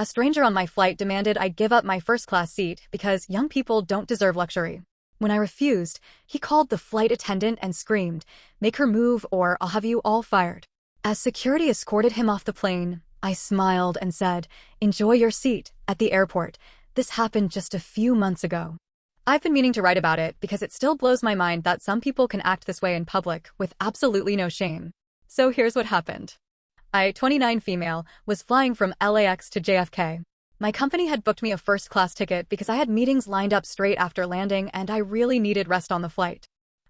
A stranger on my flight demanded I give up my first-class seat because young people don't deserve luxury. When I refused, he called the flight attendant and screamed, "Make her move or I'll have you all fired." As security escorted him off the plane, I smiled and said, "Enjoy your seat," at the airport. This happened just a few months ago. I've been meaning to write about it because it still blows my mind that some people can act this way in public with absolutely no shame. So here's what happened. I, 29 female, was flying from LAX to JFK. My company had booked me a first-class ticket because I had meetings lined up straight after landing and I really needed rest on the flight.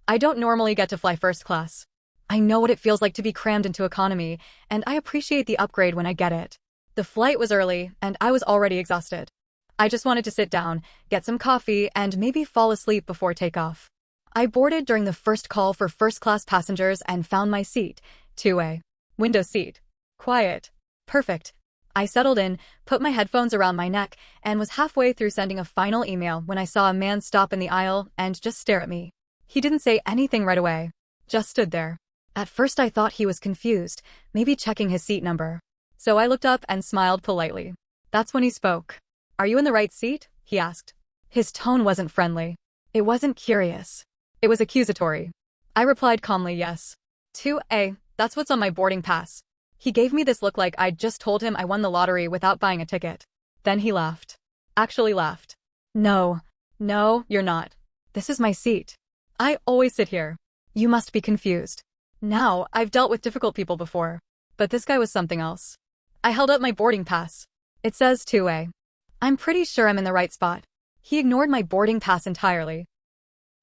I don't normally get to fly first class. I know what it feels like to be crammed into economy, and I appreciate the upgrade when I get it. The flight was early, and I was already exhausted. I just wanted to sit down, get some coffee, and maybe fall asleep before takeoff. I boarded during the first call for first-class passengers and found my seat, 2A. Window seat. Quiet. Perfect. I settled in, put my headphones around my neck, and was halfway through sending a final email when I saw a man stop in the aisle and just stare at me. He didn't say anything right away. Just stood there. At first I thought he was confused, maybe checking his seat number. So I looked up and smiled politely. That's when he spoke. "Are you in the right seat?" he asked. His tone wasn't friendly. It wasn't curious. It was accusatory. I replied calmly, "Yes. 2A, that's what's on my boarding pass." He gave me this look like I'd just told him I won the lottery without buying a ticket. Then he laughed. Actually laughed. No, you're not. This is my seat. I always sit here. You must be confused. Now, I've dealt with difficult people before. But this guy was something else. I held up my boarding pass. It says 2A. I'm pretty sure I'm in the right spot. He ignored my boarding pass entirely.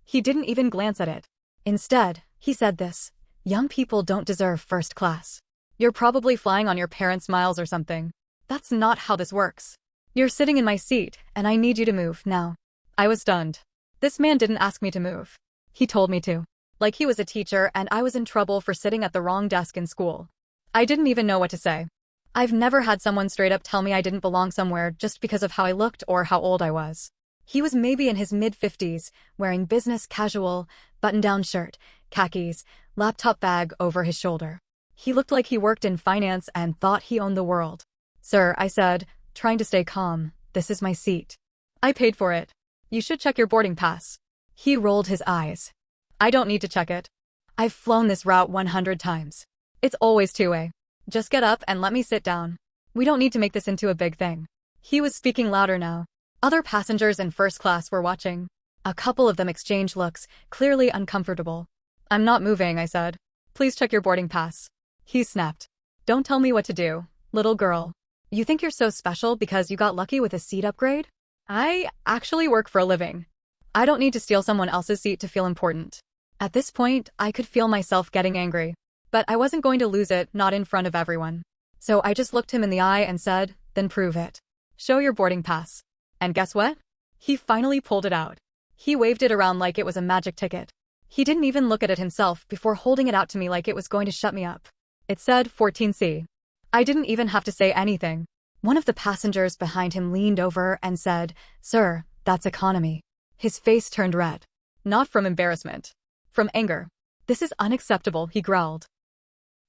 He didn't even glance at it. Instead, he said this: "Young people don't deserve first class. You're probably flying on your parents' miles or something. That's not how this works. You're sitting in my seat, and I need you to move now." I was stunned. This man didn't ask me to move. He told me to. Like he was a teacher and I was in trouble for sitting at the wrong desk in school. I didn't even know what to say. I've never had someone straight up tell me I didn't belong somewhere just because of how I looked or how old I was. He was maybe in his mid-50s, wearing business casual, button-down shirt, khakis, laptop bag over his shoulder. He looked like he worked in finance and thought he owned the world. "Sir," I said, trying to stay calm, "this is my seat. I paid for it. You should check your boarding pass." He rolled his eyes. "I don't need to check it. I've flown this route 100 times. It's always 2A. Just get up and let me sit down. We don't need to make this into a big thing." He was speaking louder now. Other passengers in first class were watching. A couple of them exchanged looks, clearly uncomfortable. "I'm not moving," I said. "Please check your boarding pass." He snapped. "Don't tell me what to do, little girl. You think you're so special because you got lucky with a seat upgrade? I actually work for a living. I don't need to steal someone else's seat to feel important." At this point, I could feel myself getting angry. But I wasn't going to lose it, not in front of everyone. So I just looked him in the eye and said, "Then prove it. Show your boarding pass." And guess what? He finally pulled it out. He waved it around like it was a magic ticket. He didn't even look at it himself before holding it out to me like it was going to shut me up. It said 14C. I didn't even have to say anything. One of the passengers behind him leaned over and said, "Sir, that's economy." His face turned red. Not from embarrassment. From anger. "This is unacceptable," he growled.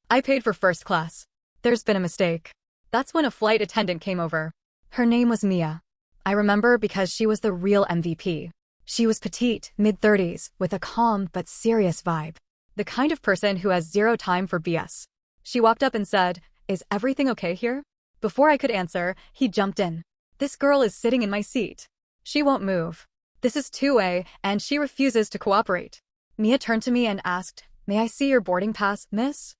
"I paid for first class. There's been a mistake." That's when a flight attendant came over. Her name was Mia. I remember because she was the real MVP. She was petite, mid-30s, with a calm but serious vibe. The kind of person who has zero time for BS. She walked up and said, "Is everything okay here?" Before I could answer, he jumped in. "This girl is sitting in my seat. She won't move. This is 2A, and she refuses to cooperate." Mia turned to me and asked, "May I see your boarding pass, miss?"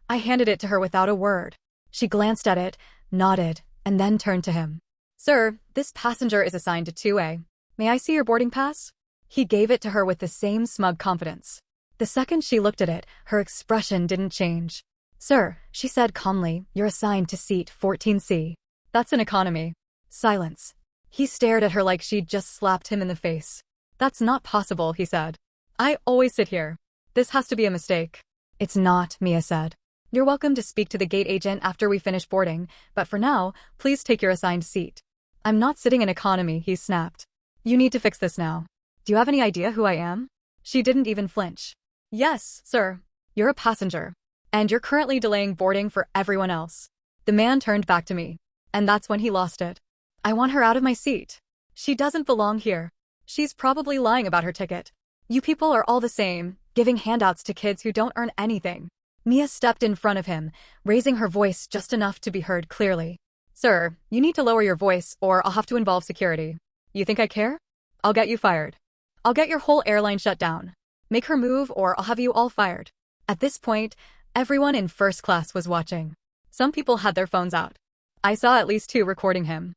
I handed it to her without a word. She glanced at it, nodded, and then turned to him. "Sir, this passenger is assigned to 2A. May I see your boarding pass?" He gave it to her with the same smug confidence. The second she looked at it, her expression didn't change. "Sir," she said calmly, "you're assigned to seat 14C. That's an economy." Silence. He stared at her like she'd just slapped him in the face. "That's not possible," he said. "I always sit here. This has to be a mistake." "It's not," Mia said. "You're welcome to speak to the gate agent after we finish boarding, but for now, please take your assigned seat." "I'm not sitting in economy," he snapped. "You need to fix this now. Do you have any idea who I am?" She didn't even flinch. "Yes, sir. You're a passenger. And you're currently delaying boarding for everyone else." The man turned back to me. And that's when he lost it. I want her out of my seat. She doesn't belong here. She's probably lying about her ticket. You people are all the same, giving handouts to kids who don't earn anything. Mia stepped in front of him, raising her voice just enough to be heard clearly. Sir, you need to lower your voice or I'll have to involve security. You think I care? I'll get you fired. I'll get your whole airline shut down. Make her move or I'll have you all fired. At this point, everyone in first class was watching. Some people had their phones out. I saw at least 2 recording him.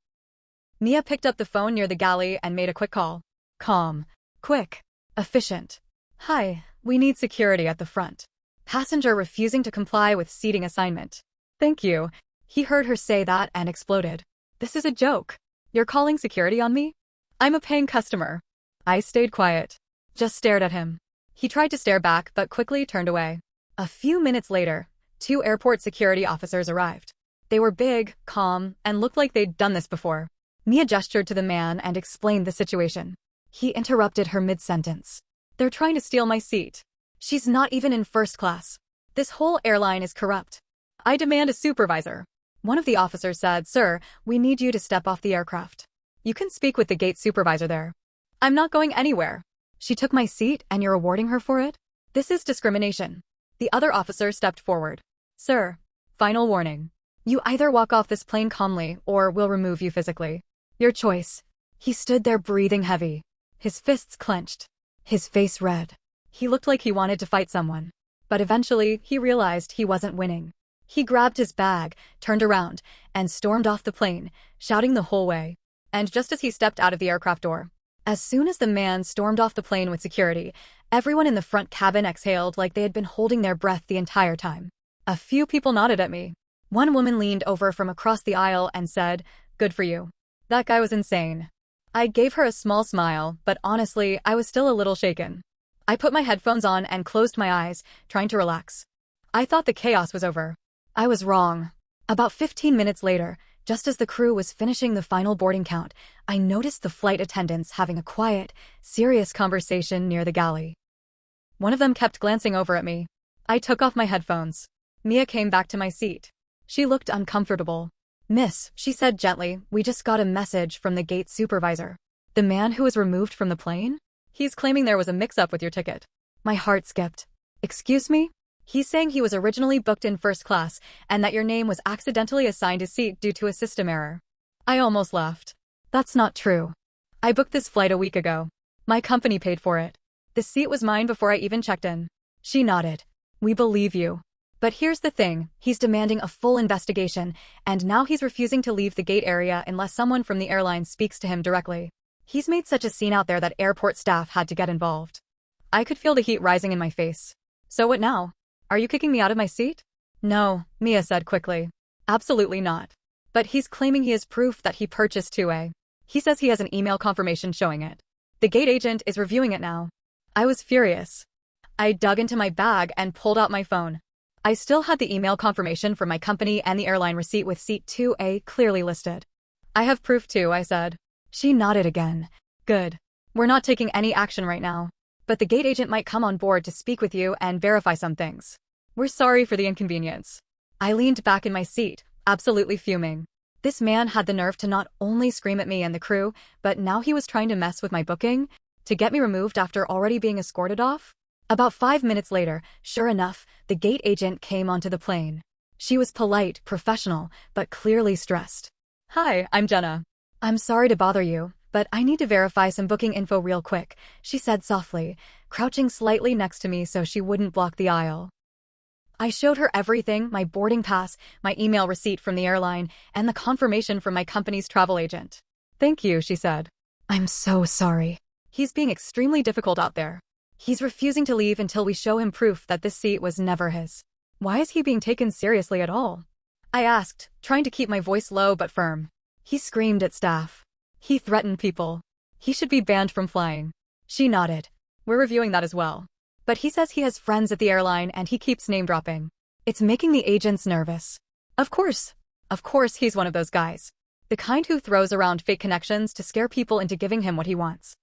Mia picked up the phone near the galley and made a quick call. Calm. Quick. Efficient. Hi, we need security at the front. Passenger refusing to comply with seating assignment. Thank you. He heard her say that and exploded. This is a joke. You're calling security on me? I'm a paying customer. I stayed quiet. Just stared at him. He tried to stare back but quickly turned away. A few minutes later, 2 airport security officers arrived. They were big, calm, and looked like they'd done this before. Mia gestured to the man and explained the situation. He interrupted her mid-sentence. They're trying to steal my seat. She's not even in first class. This whole airline is corrupt. I demand a supervisor. One of the officers said, Sir, we need you to step off the aircraft. You can speak with the gate supervisor there. I'm not going anywhere. She took my seat and you're rewarding her for it? This is discrimination. The other officer stepped forward. Sir, final warning. You either walk off this plane calmly or we'll remove you physically. Your choice. He stood there breathing heavy. His fists clenched. His face red. He looked like he wanted to fight someone. But eventually, he realized he wasn't winning. He grabbed his bag, turned around, and stormed off the plane, shouting the whole way. And just as he stepped out of the aircraft door, as soon as the man stormed off the plane with security, everyone in the front cabin exhaled like they had been holding their breath the entire time. A few people nodded at me. One woman leaned over from across the aisle and said, Good for you. That guy was insane. I gave her a small smile, but honestly, I was still a little shaken. I put my headphones on and closed my eyes, trying to relax. I thought the chaos was over. I was wrong. About 15 minutes later, just as the crew was finishing the final boarding count, I noticed the flight attendants having a quiet, serious conversation near the galley. One of them kept glancing over at me. I took off my headphones. Mia came back to my seat. She looked uncomfortable. Miss, she said gently, we just got a message from the gate supervisor. The man who was removed from the plane? He's claiming there was a mix-up with your ticket. My heart skipped. Excuse me? He's saying he was originally booked in first class and that your name was accidentally assigned a seat due to a system error. I almost laughed. That's not true. I booked this flight a week ago. My company paid for it. The seat was mine before I even checked in. She nodded. We believe you. But here's the thing, he's demanding a full investigation, and now he's refusing to leave the gate area unless someone from the airline speaks to him directly. He's made such a scene out there that airport staff had to get involved. I could feel the heat rising in my face. So what now? Are you kicking me out of my seat? No, Mia said quickly. Absolutely not. But he's claiming he has proof that he purchased 2A. He says he has an email confirmation showing it. The gate agent is reviewing it now. I was furious. I dug into my bag and pulled out my phone. I still had the email confirmation from my company and the airline receipt with seat 2A clearly listed. I have proof too, I said. She nodded again. Good. We're not taking any action right now. But the gate agent might come on board to speak with you and verify some things. We're sorry for the inconvenience. I leaned back in my seat, absolutely fuming. This man had the nerve to not only scream at me and the crew, but now he was trying to mess with my booking, to get me removed after already being escorted off. About 5 minutes later, sure enough, the gate agent came onto the plane. She was polite, professional, but clearly stressed. Hi, I'm Jenna. I'm sorry to bother you, but I need to verify some booking info real quick, she said softly, crouching slightly next to me so she wouldn't block the aisle. I showed her everything, my boarding pass, my email receipt from the airline, and the confirmation from my company's travel agent. Thank you, she said. I'm so sorry. He's being extremely difficult out there. He's refusing to leave until we show him proof that this seat was never his. Why is he being taken seriously at all? I asked, trying to keep my voice low but firm. He screamed at staff. He threatened people. He should be banned from flying. She nodded. We're reviewing that as well. But he says he has friends at the airline and he keeps name-dropping. It's making the agents nervous. Of course he's one of those guys. The kind who throws around fake connections to scare people into giving him what he wants.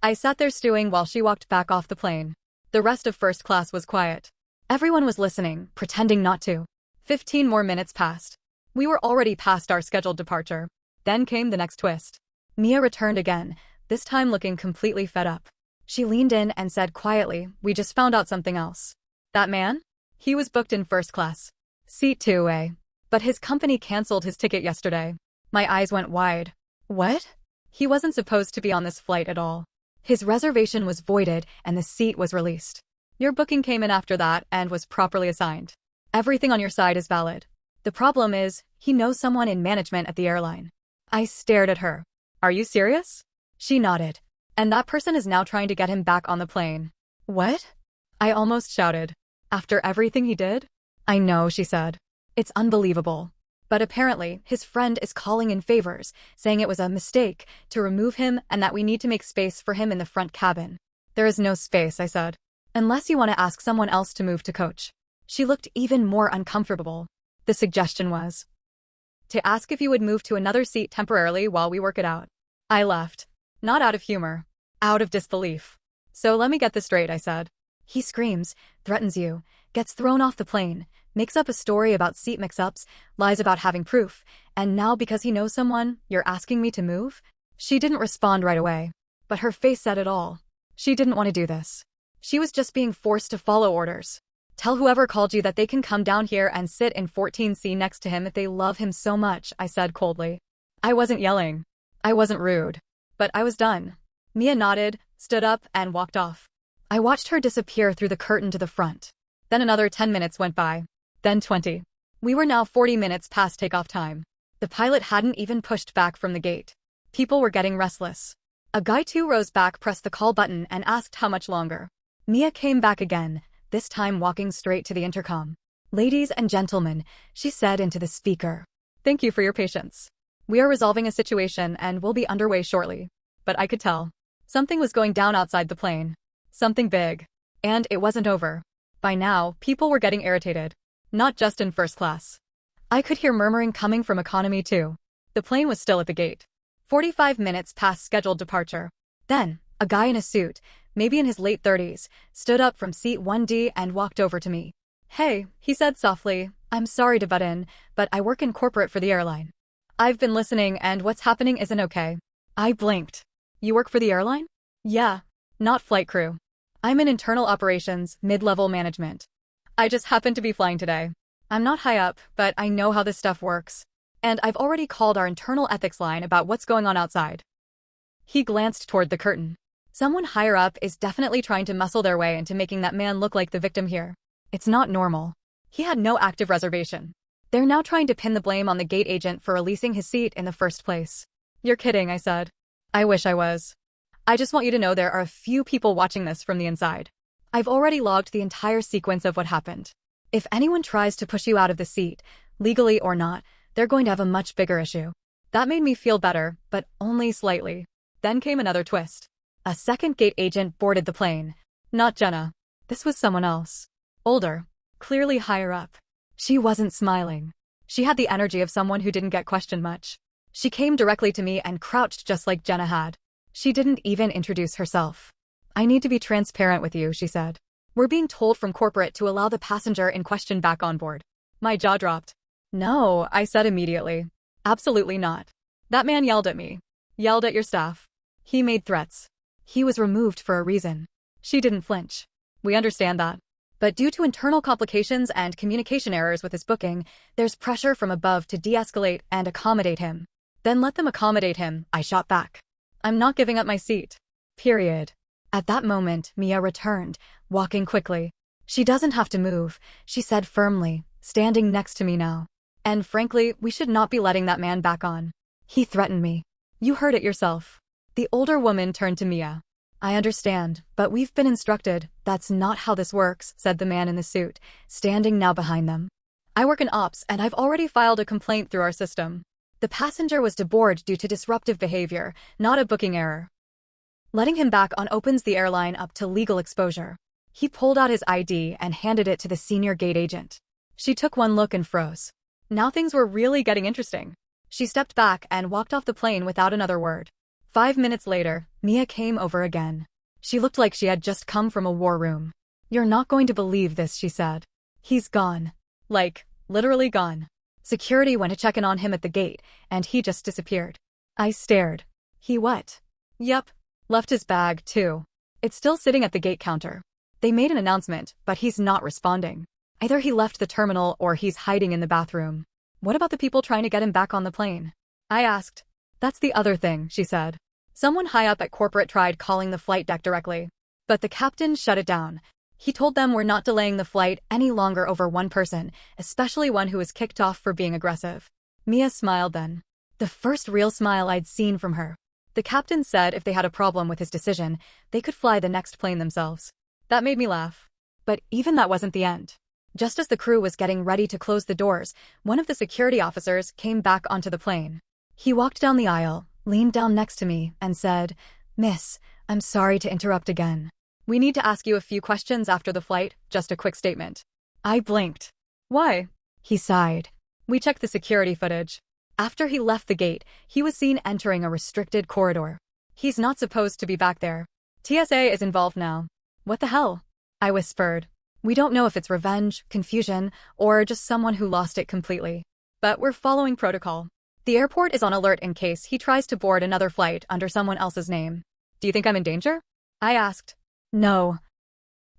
I sat there stewing while she walked back off the plane. The rest of first class was quiet. Everyone was listening, pretending not to. 15 more minutes passed. We were already past our scheduled departure. Then came the next twist. Mia returned again, this time looking completely fed up. She leaned in and said quietly, "We just found out something else. That man? He was booked in first class. Seat 2A. But his company canceled his ticket yesterday." My eyes went wide. What? He wasn't supposed to be on this flight at all. His reservation was voided and the seat was released. Your booking came in after that and was properly assigned. Everything on your side is valid. The problem is, he knows someone in management at the airline. I stared at her. Are you serious? She nodded. And that person is now trying to get him back on the plane. What? I almost shouted. After everything he did? I know, she said. It's unbelievable. But apparently, his friend is calling in favors, saying it was a mistake to remove him and that we need to make space for him in the front cabin. There is no space, I said. Unless you want to ask someone else to move to coach. She looked even more uncomfortable. The suggestion was to ask if you would move to another seat temporarily while we work it out. I laughed. Not out of humor. Out of disbelief. So let me get this straight, I said. He screams, threatens you, gets thrown off the plane, makes up a story about seat mix-ups, lies about having proof, and now because he knows someone, you're asking me to move? She didn't respond right away. But her face said it all. She didn't want to do this. She was just being forced to follow orders. Tell whoever called you that they can come down here and sit in 14C next to him if they love him so much, I said coldly. I wasn't yelling. I wasn't rude. But I was done. Mia nodded, stood up, and walked off. I watched her disappear through the curtain to the front. Then another 10 minutes went by. Then 20. We were now 40 minutes past takeoff time. The pilot hadn't even pushed back from the gate. People were getting restless. A guy 2 rows back pressed the call button and asked how much longer. Mia came back again, this time walking straight to the intercom. "Ladies and gentlemen," she said into the speaker. "Thank you for your patience. We are resolving a situation and will be underway shortly." But I could tell. Something was going down outside the plane. Something big. And it wasn't over. By now, people were getting irritated. Not just in first class. I could hear murmuring coming from economy too. The plane was still at the gate. 45 minutes past scheduled departure. Then, a guy in a suit, maybe in his late 30s, stood up from seat 1D and walked over to me. "Hey," he said softly, "I'm sorry to butt in, but I work in corporate for the airline. I've been listening and what's happening isn't okay." I blinked. "You work for the airline?" "Yeah. Not flight crew. I'm in internal operations, mid-level management. I just happen to be flying today. I'm not high up, but I know how this stuff works. And I've already called our internal ethics line about what's going on outside." He glanced toward the curtain. Someone higher up is definitely trying to muscle their way into making that man look like the victim here. It's not normal. He had no active reservation. They're now trying to pin the blame on the gate agent for releasing his seat in the first place. "You're kidding," I said. "I wish I was. I just want you to know there are a few people watching this from the inside. I've already logged the entire sequence of what happened. If anyone tries to push you out of the seat, legally or not, they're going to have a much bigger issue." That made me feel better, but only slightly. Then came another twist. A second gate agent boarded the plane. Not Jenna. This was someone else. Older. Clearly higher up. She wasn't smiling. She had the energy of someone who didn't get questioned much. She came directly to me and crouched just like Jenna had. She didn't even introduce herself. "I need to be transparent with you," she said. "We're being told from corporate to allow the passenger in question back on board." My jaw dropped. "No," I said immediately. "Absolutely not. That man yelled at me. Yelled at your staff. He made threats. He was removed for a reason." She didn't flinch. "We understand that. But due to internal complications and communication errors with his booking, there's pressure from above to de-escalate and accommodate him." "Then let them accommodate him," I shot back. "I'm not giving up my seat. Period." At that moment, Mia returned, walking quickly. "She doesn't have to move," she said firmly, standing next to me now. "And frankly, we should not be letting that man back on. He threatened me. You heard it yourself." The older woman turned to Mia. "I understand, but we've been instructed. That's not how this works," said the man in the suit, standing now behind them. "I work in ops and I've already filed a complaint through our system. The passenger was deboarded due to disruptive behavior, not a booking error. Letting him back on opens the airline up to legal exposure." He pulled out his ID and handed it to the senior gate agent. She took one look and froze. Now things were really getting interesting. She stepped back and walked off the plane without another word. 5 minutes later, Mia came over again. She looked like she had just come from a war room. "You're not going to believe this," she said. "He's gone. Like, literally gone." Security went to check in on him at the gate, and he just disappeared. I stared. He what? Yep. Left his bag, too. It's still sitting at the gate counter. They made an announcement, but he's not responding. Either he left the terminal or he's hiding in the bathroom. What about the people trying to get him back on the plane? I asked. That's the other thing, she said. Someone high up at corporate tried calling the flight deck directly. But the captain shut it down. He told them we're not delaying the flight any longer over one person, especially one who was kicked off for being aggressive. Mia smiled then. The first real smile I'd seen from her. The captain said if they had a problem with his decision, they could fly the next plane themselves. That made me laugh. But even that wasn't the end. Just as the crew was getting ready to close the doors, one of the security officers came back onto the plane. He walked down the aisle, leaned down next to me, and said, "Miss, I'm sorry to interrupt again. We need to ask you a few questions after the flight, just a quick statement." I blinked. Why? He sighed. We checked the security footage. After he left the gate, he was seen entering a restricted corridor. He's not supposed to be back there. TSA is involved now. What the hell? I whispered. We don't know if it's revenge, confusion, or just someone who lost it completely. But we're following protocol. The airport is on alert in case he tries to board another flight under someone else's name. Do you think I'm in danger? I asked. No.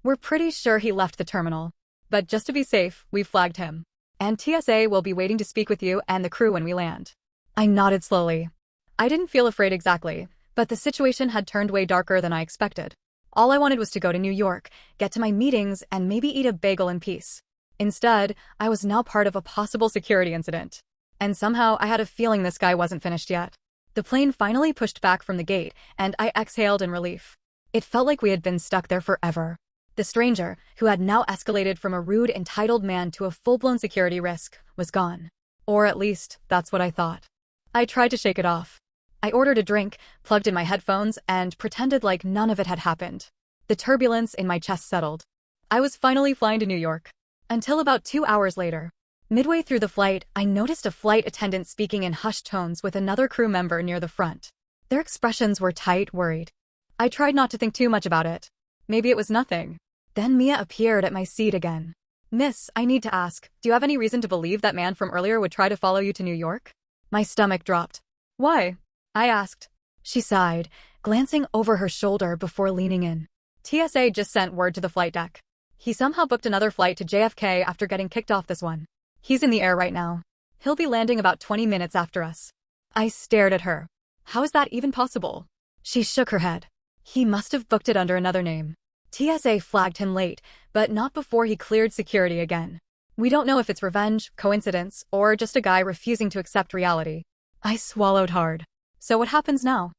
We're pretty sure he left the terminal. But just to be safe, we've flagged him. And TSA will be waiting to speak with you and the crew when we land. I nodded slowly. I didn't feel afraid exactly, but the situation had turned way darker than I expected. All I wanted was to go to New York, get to my meetings, and maybe eat a bagel in peace. Instead, I was now part of a possible security incident. And somehow I had a feeling this guy wasn't finished yet. The plane finally pushed back from the gate, and I exhaled in relief. It felt like we had been stuck there forever. The stranger, who had now escalated from a rude, entitled man to a full-blown security risk, was gone. Or at least, that's what I thought. I tried to shake it off. I ordered a drink, plugged in my headphones, and pretended like none of it had happened. The turbulence in my chest settled. I was finally flying to New York. Until about 2 hours later. Midway through the flight, I noticed a flight attendant speaking in hushed tones with another crew member near the front. Their expressions were tight, worried. I tried not to think too much about it. Maybe it was nothing. Then Mia appeared at my seat again. "Miss, I need to ask, do you have any reason to believe that man from earlier would try to follow you to New York?" My stomach dropped. "Why?" I asked. She sighed, glancing over her shoulder before leaning in. "TSA just sent word to the flight deck. He somehow booked another flight to JFK after getting kicked off this one. He's in the air right now. He'll be landing about 20 minutes after us." I stared at her. How is that even possible? She shook her head. He must have booked it under another name. TSA flagged him late, but not before he cleared security again. We don't know if it's revenge, coincidence, or just a guy refusing to accept reality. I swallowed hard. So what happens now?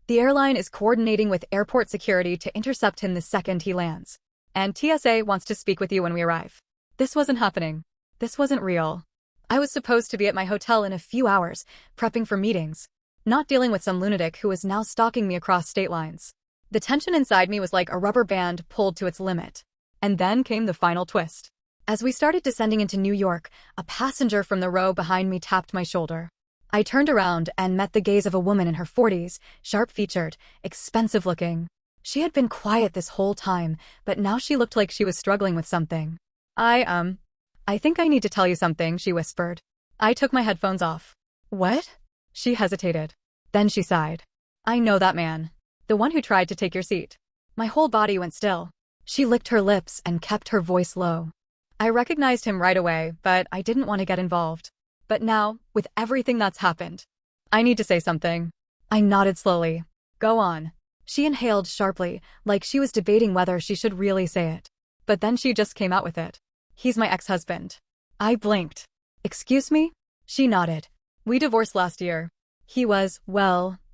The airline is coordinating with airport security to intercept him the second he lands. And TSA wants to speak with you when we arrive. This wasn't happening. This wasn't real. I was supposed to be at my hotel in a few hours, prepping for meetings, not dealing with some lunatic who was now stalking me across state lines. The tension inside me was like a rubber band pulled to its limit. And then came the final twist. As we started descending into New York, a passenger from the row behind me tapped my shoulder. I turned around and met the gaze of a woman in her 40s, sharp-featured, expensive-looking. She had been quiet this whole time, but now she looked like she was struggling with something. I think I need to tell you something," she whispered. I took my headphones off. "What?" She hesitated. Then she sighed. "I know that man. The one who tried to take your seat." My whole body went still. She licked her lips and kept her voice low. I recognized him right away, but I didn't want to get involved. But now, with everything that's happened, I need to say something. I nodded slowly. "Go on." She inhaled sharply, like she was debating whether she should really say it. But then she just came out with it. "He's my ex-husband." I blinked. "Excuse me?" She nodded. "We divorced last year. He was,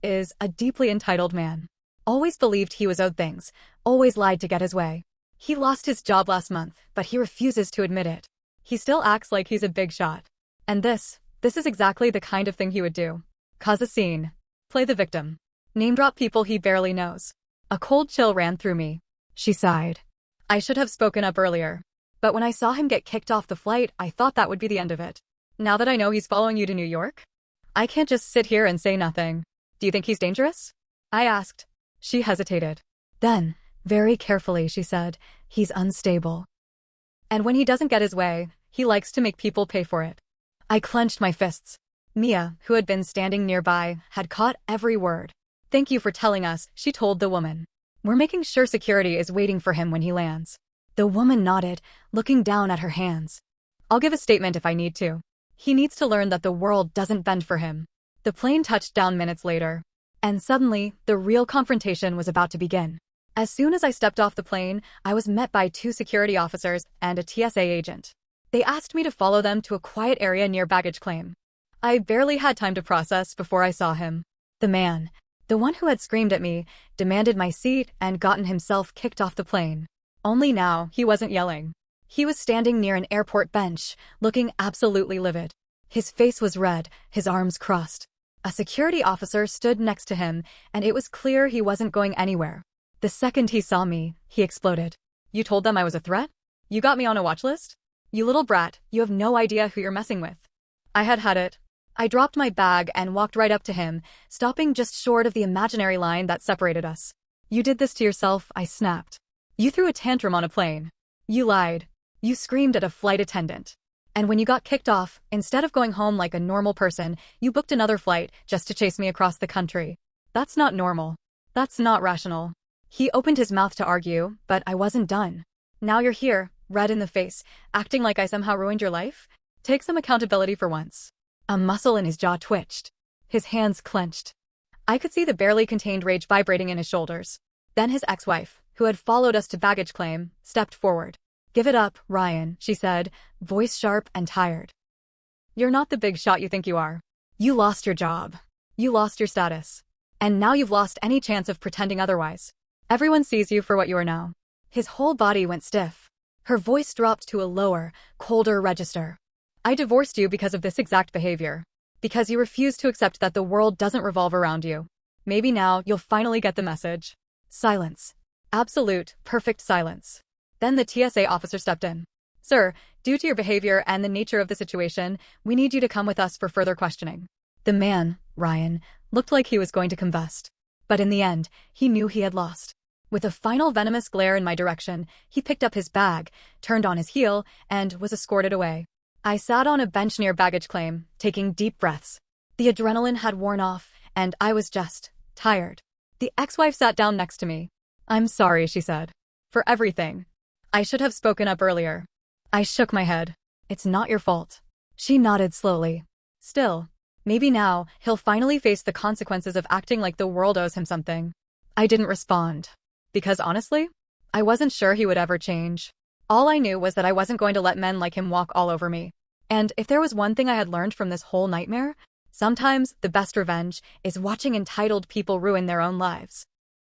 is a deeply entitled man. Always believed he was owed things, always lied to get his way. He lost his job last month, but he refuses to admit it. He still acts like he's a big shot. And this is exactly the kind of thing he would do. Cause a scene. Play the victim. Name drop people he barely knows." A cold chill ran through me. She sighed. "I should have spoken up earlier. But when I saw him get kicked off the flight, I thought that would be the end of it. Now that I know he's following you to New York, I can't just sit here and say nothing. Do you think he's dangerous?" I asked. She hesitated. Then, very carefully, she said, "He's unstable. And when he doesn't get his way, he likes to make people pay for it." I clenched my fists. Mia, who had been standing nearby, had caught every word. "Thank you for telling us," she told the woman. "We're making sure security is waiting for him when he lands." The woman nodded, looking down at her hands. "I'll give a statement if I need to. He needs to learn that the world doesn't bend for him." The plane touched down minutes later. And suddenly, the real confrontation was about to begin. As soon as I stepped off the plane, I was met by 2 security officers and a TSA agent. They asked me to follow them to a quiet area near baggage claim. I barely had time to process before I saw him. The man, the one who had screamed at me, demanded my seat and gotten himself kicked off the plane. Only now, he wasn't yelling. He was standing near an airport bench, looking absolutely livid. His face was red, his arms crossed. A security officer stood next to him, and it was clear he wasn't going anywhere. The second he saw me, he exploded. "You told them I was a threat? You got me on a watch list? You little brat, you have no idea who you're messing with." I had had it. I dropped my bag and walked right up to him, stopping just short of the imaginary line that separated us. "You did this to yourself," I snapped. "You threw a tantrum on a plane. You lied. You screamed at a flight attendant. And when you got kicked off, instead of going home like a normal person, you booked another flight just to chase me across the country. That's not normal. That's not rational." He opened his mouth to argue, but I wasn't done. "Now you're here, red in the face, acting like I somehow ruined your life? Take some accountability for once." A muscle in his jaw twitched. His hands clenched. I could see the barely contained rage vibrating in his shoulders. Then his ex-wife, who had followed us to baggage claim, stepped forward. "Give it up, Ryan," she said, voice sharp and tired. "You're not the big shot you think you are. You lost your job. You lost your status. And now you've lost any chance of pretending otherwise. Everyone sees you for what you are now." His whole body went stiff. Her voice dropped to a lower, colder register. "I divorced you because of this exact behavior. Because you refused to accept that the world doesn't revolve around you. Maybe now you'll finally get the message." Silence. Absolute, perfect silence. Then the TSA officer stepped in. "Sir, due to your behavior and the nature of the situation, we need you to come with us for further questioning." The man, Ryan, looked like he was going to combust. But in the end, he knew he had lost. With a final venomous glare in my direction, he picked up his bag, turned on his heel, and was escorted away. I sat on a bench near baggage claim, taking deep breaths. The adrenaline had worn off, and I was just tired. The ex-wife sat down next to me. "I'm sorry," she said. "For everything. I should have spoken up earlier." I shook my head. "It's not your fault." She nodded slowly. "Still, maybe now he'll finally face the consequences of acting like the world owes him something." I didn't respond. Because honestly, I wasn't sure he would ever change. All I knew was that I wasn't going to let men like him walk all over me. And if there was one thing I had learned from this whole nightmare, sometimes the best revenge is watching entitled people ruin their own lives.